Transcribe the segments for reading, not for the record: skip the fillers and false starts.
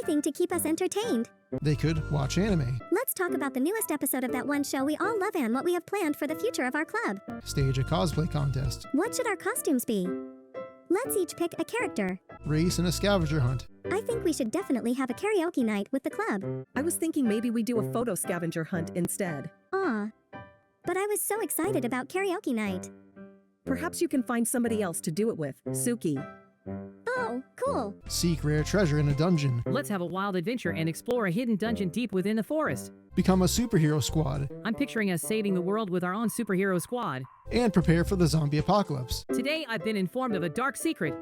anything to keep us entertained. They could watch anime, Let's talk about the newest episode of that one show we all love and what we have planned for the future of our club. stage a cosplay contest, What should our costumes be? Let's each pick a character. race in a scavenger hunt. I think we should definitely have a karaoke night with the club. I was thinking maybe we do a photo scavenger hunt instead. Aw. But I was so excited about karaoke night. Perhaps you can find somebody else to do it with, Suki. Oh, cool. Seek rare treasure in a dungeon. Let's have a wild adventure and explore a hidden dungeon deep within the forest. Become a superhero squad. I'm picturing us saving the world with our own superhero squad. And prepare for the zombie apocalypse. Today, I've been informed of a dark secret.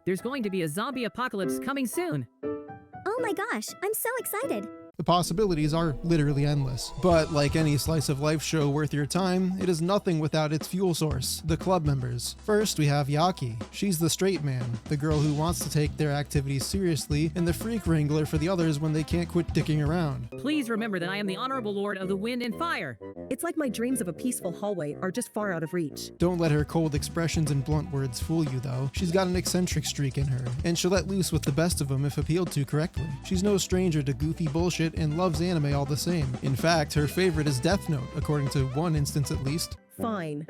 There's going to be a zombie apocalypse coming soon. Oh my gosh, I'm so excited. The possibilities are literally endless. But like any slice of life show worth your time, it is nothing without its fuel source, the club members. First, we have Yaki. She's the straight man, the girl who wants to take their activities seriously, and the freak wrangler for the others when they can't quit dicking around. Please remember that I am the Honorable Lord of the Wind and Fire. It's like my dreams of a peaceful hallway are just far out of reach. Don't let her cold expressions and blunt words fool you though. She's got an eccentric streak in her, and she'll let loose with the best of them if appealed to correctly. She's no stranger to goofy bullshit and loves anime all the same. In fact, her favorite is Death Note, according to one instance at least. Fine.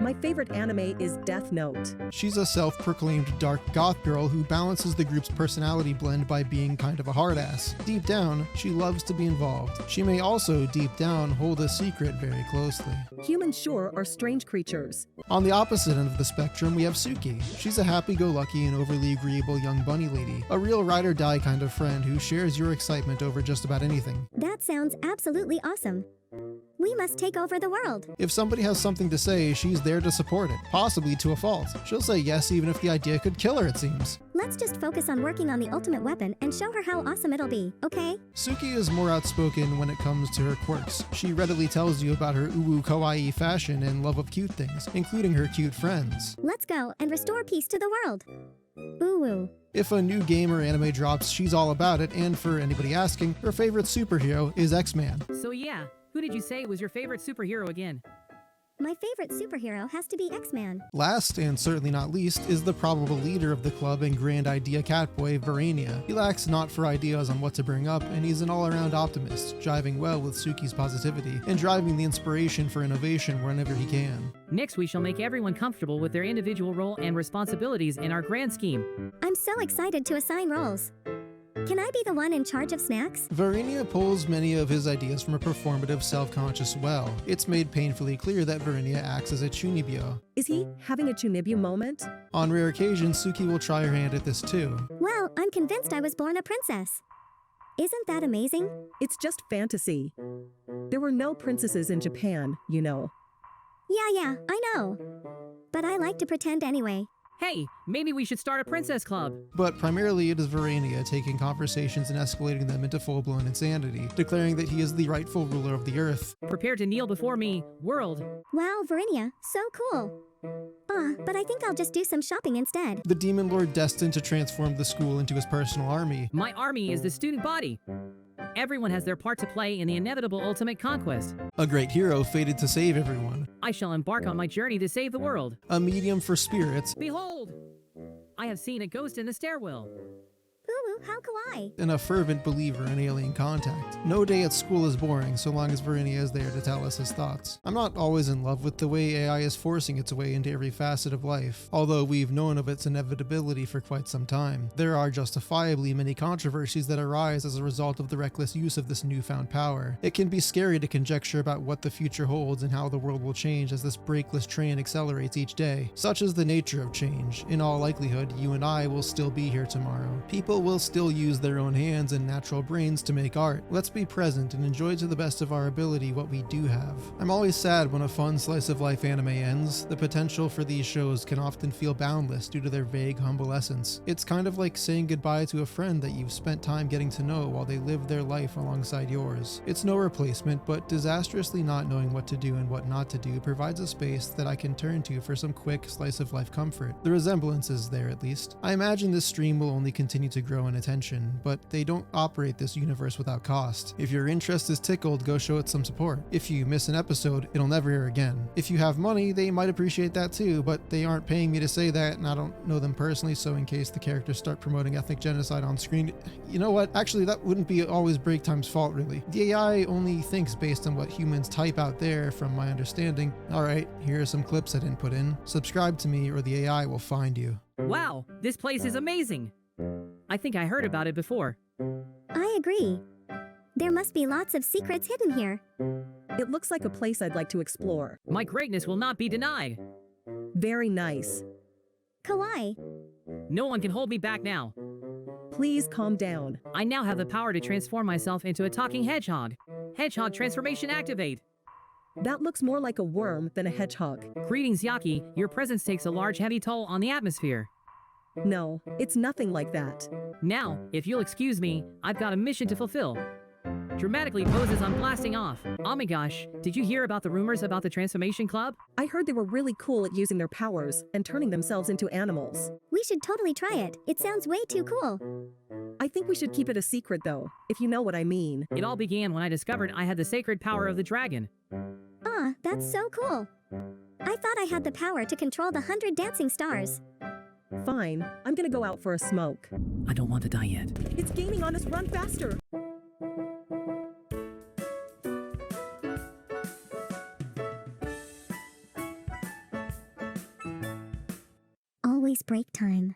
My favorite anime is Death Note. She's a self-proclaimed dark goth girl who balances the group's personality blend by being kind of a hard ass. Deep down, she loves to be involved. She may also, deep down, hold a secret very closely. Humans sure are strange creatures. On the opposite end of the spectrum, we have Suki. She's a happy-go-lucky and overly agreeable young bunny lady. A real ride-or-die kind of friend who shares your excitement over just about anything. That sounds absolutely awesome. We must take over the world. If somebody has something to say, she's there to support it, possibly to a fault. She'll say yes even if the idea could kill her, it seems. Let's just focus on working on the ultimate weapon and show her how awesome it'll be, okay? Suki is more outspoken when it comes to her quirks. She readily tells you about her uwu kawaii fashion and love of cute things, including her cute friends. Let's go and restore peace to the world. Ooh. If a new game or anime drops, she's all about it, and for anybody asking, her favorite superhero is X-Man. So yeah, who did you say was your favorite superhero again? My favorite superhero has to be X-Man. Last, and certainly not least, is the probable leader of the club and grand idea catboy, Verania. He lacks not for ideas on what to bring up, and he's an all-around optimist, jiving well with Suki's positivity, and driving the inspiration for innovation whenever he can. Next, we shall make everyone comfortable with their individual role and responsibilities in our grand scheme. I'm so excited to assign roles. Can I be the one in charge of snacks? Verania pulls many of his ideas from a performative, self-conscious well. It's made painfully clear that Verania acts as a chunibyo. Is he having a Chunibyu moment? On rare occasions, Suki will try her hand at this too. Well, I'm convinced I was born a princess. Isn't that amazing? It's just fantasy. There were no princesses in Japan, you know. Yeah, I know. But I like to pretend anyway. Hey, maybe we should start a princess club. But primarily it is Verania taking conversations and escalating them into full-blown insanity, declaring that he is the rightful ruler of the earth. Prepare to kneel before me, world. Wow, Verinia, so cool. But I think I'll just do some shopping instead. The demon lord destined to transform the school into his personal army. My army is the student body. Everyone has their part to play in the inevitable ultimate conquest. A great hero fated to save everyone. I shall embark on my journey to save the world. A medium for spirits. Behold! I have seen a ghost in the stairwell. Ooh, how kawaii. And a fervent believer in alien contact. No day at school is boring so long as Verania is there to tell us his thoughts. I'm not always in love with the way AI is forcing its way into every facet of life, although we've known of its inevitability for quite some time. There are justifiably many controversies that arise as a result of the reckless use of this newfound power. It can be scary to conjecture about what the future holds and how the world will change as this brakeless train accelerates each day. Such is the nature of change. In all likelihood, you and I will still be here tomorrow. People will still use their own hands and natural brains to make art. Let's be present and enjoy to the best of our ability what we do have. I'm always sad when a fun slice of life anime ends. The potential for these shows can often feel boundless due to their vague, humble essence. It's kind of like saying goodbye to a friend that you've spent time getting to know while they live their life alongside yours. It's no replacement, but disastrously not knowing what to do and what not to do provides a space that I can turn to for some quick slice of life comfort. The resemblance is there at least. I imagine this stream will only continue to grow in attention, but they don't operate this universe without cost. If your interest is tickled, go show it some support. If you miss an episode, it'll never air again. If you have money, they might appreciate that too, but they aren't paying me to say that, and I don't know them personally, so in case the characters start promoting ethnic genocide on screen, you know what? Actually, that wouldn't be Alwaysbreaktime's fault, really. The AI only thinks based on what humans type out there, from my understanding. Alright, here are some clips I didn't put in. Subscribe to me or the AI will find you. Wow, this place is amazing. I think I heard about it before. I agree. There must be lots of secrets hidden here. It looks like a place I'd like to explore. My greatness will not be denied. Very nice. Kawaii. No one can hold me back now. Please calm down. I now have the power to transform myself into a talking hedgehog. Hedgehog transformation activate. That looks more like a worm than a hedgehog. Greetings, Yaki. Your presence takes a large heavy toll on the atmosphere. No, it's nothing like that. Now, if you'll excuse me, I've got a mission to fulfill. Dramatically poses on blasting off. Oh my gosh, did you hear about the rumors about the Transformation Club? I heard they were really cool at using their powers and turning themselves into animals. We should totally try it. It sounds way too cool. I think we should keep it a secret though, if you know what I mean. It all began when I discovered I had the sacred power of the dragon. Ah, that's so cool. I thought I had the power to control the 100 dancing stars. Fine, I'm gonna go out for a smoke. I don't want to die yet. It's gaining on us, run faster! Always break time.